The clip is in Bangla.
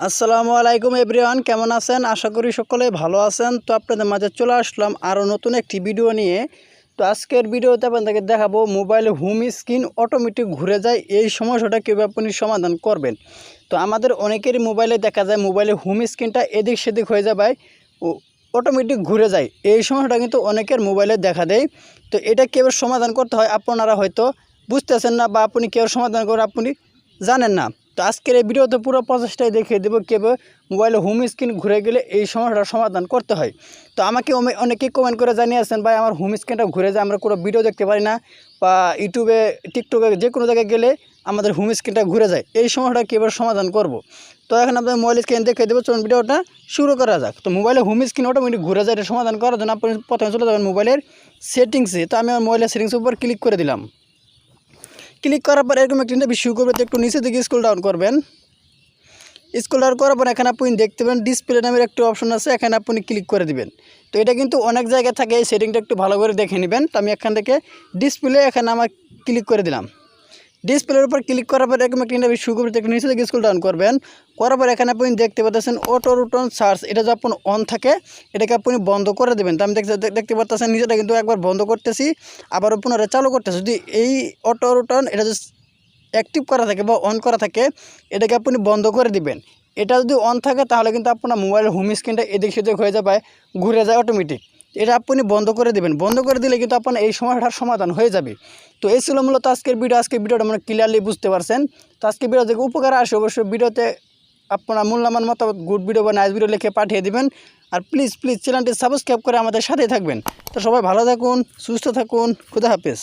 আসসালামু আলাইকুম এভরিওয়ান, কেমন আছেন? আশা করি সকলে ভালো আছেন। তো আপনাদের মাঝে চলে আসলাম আরও নতুন একটি ভিডিও নিয়ে। তো আজকের ভিডিওতে আপনাদেরকে দেখাবো মোবাইলে হোম স্ক্রিন অটোমেটিক ঘুরে যায়, এই সমস্যাটা কীভাবে আপনি সমাধান করবেন। তো আমাদের অনেকেরই মোবাইলে দেখা যায় মোবাইলে হোম স্ক্রিনটা এদিক সেদিক হয়ে যায়, অটোমেটিক ঘুরে যায়। এই সমস্যাটা কিন্তু অনেকের মোবাইলে দেখা দেয়। তো এটা কীভাবে সমাধান করতে হয় আপনারা হয়তো বুঝতেছেন না, বা আপনি কীভাবে সমাধান করে আপনি জানেন না। তো আজকের এই ভিডিওতে পুরো প্রসেসটাই দেখিয়ে দেবো কীভাবে মোবাইলে হোম স্ক্রিন ঘুরে গেলে এই সমস্যাটার সমাধান করতে হয়। তো আমাকে অনেকেই কমেন্ট করে জানিয়েছেন, ভাই আমার হোম স্ক্রিনটা ঘুরে যায়, আমরা কোনো ভিডিও দেখতে পারি না, বা ইউটিউবে টিকটকে যে কোনো জায়গায় গেলে আমাদের হোম স্ক্রিনটা ঘুরে যায়। এই সমস্যাটা কীভাবে সমাধান করব। তো এখন আপনার মোবাইল স্ক্রিন দেখিয়ে দেবো, চলুন ভিডিওটা শুরু করা যাক। তো মোবাইলে হোম স্ক্রিন অটোমেটিক ঘুরে যায়, এটা সমাধান করার জন্য আপনি প্রথমে চলে যাবেন মোবাইলের সেটিংসে। তো আমি আমার মোবাইলের সেটিংসের উপর ক্লিক করে দিলাম। ক্লিক করার পর এরকম একটা ইন্টারভিউ শুরু করবে। তো একটু নিচে দিকে স্ক্রল ডাউন করবেন। স্ক্রল ডাউন করার পর এখানে আপনি দেখতে পাবেন ডিসপ্লে নামের একটা অপশন আছে, এখানে আপনি ক্লিক করে দিবেন। তো এটা কিন্তু অনেক জায়গায় থাকে, এই সেটিংটা একটু ভালো করে দেখে নেবেন। তো আমি এখান থেকে ডিসপ্লে এখানে আমার ক্লিক করে দিলাম। ডিসপ্লের উপর ক্লিক করার পর এরকম একটা ইন্টারভিউ শুরু করতে একটু নিচে দিকে স্ক্রল ডাউন করবেন। করার পর এখানে আপনি দেখতে পাচ্ছেন অটো রিটার্ন সার্চ, এটা যদি আপনি অন থাকে এটাকে আপনি বন্ধ করে দেবেন। তো আমি দেখতে পাচ্ছেন নিচেটা কিন্তু একবার বন্ধ করতেছি, আবারও পুনরায় চালু করতেছি। যদি এই অটো রিটার্ন এটা যদি অ্যাক্টিভ করা থাকে বা অন করা থাকে, এটাকে আপনি বন্ধ করে দিবেন। এটা যদি অন থাকে তাহলে কিন্তু আপনার মোবাইলের হোম স্ক্রিনটা এদিক সেদিক হয়ে যাবে, ঘুরে যায় অটোমেটিক। এটা আপনি বন্ধ করে দেবেন। বন্ধ করে দিলে কিন্তু আপনার এই সমস্যাটার সমাধান হয়ে যাবে। তো এই ছিল মূলত আজকের ভিডিওটা মানে ক্লিয়ারলি বুঝতে পারছেন। তো আজকের ভিডিও থেকে উপকার আসে অবশ্যই ভিডিওতে আপনার মূল্যবান মতামত গুড ভিডিও বা নাইস ভিডিও লিখে পাঠিয়ে দিবেন। আর প্লিজ চ্যানেলটি সাবস্ক্রাইব করে আমাদের সাথেই থাকবেন। তো সবাই ভালো থাকুন, সুস্থ থাকুন, খুদা হাফেজ।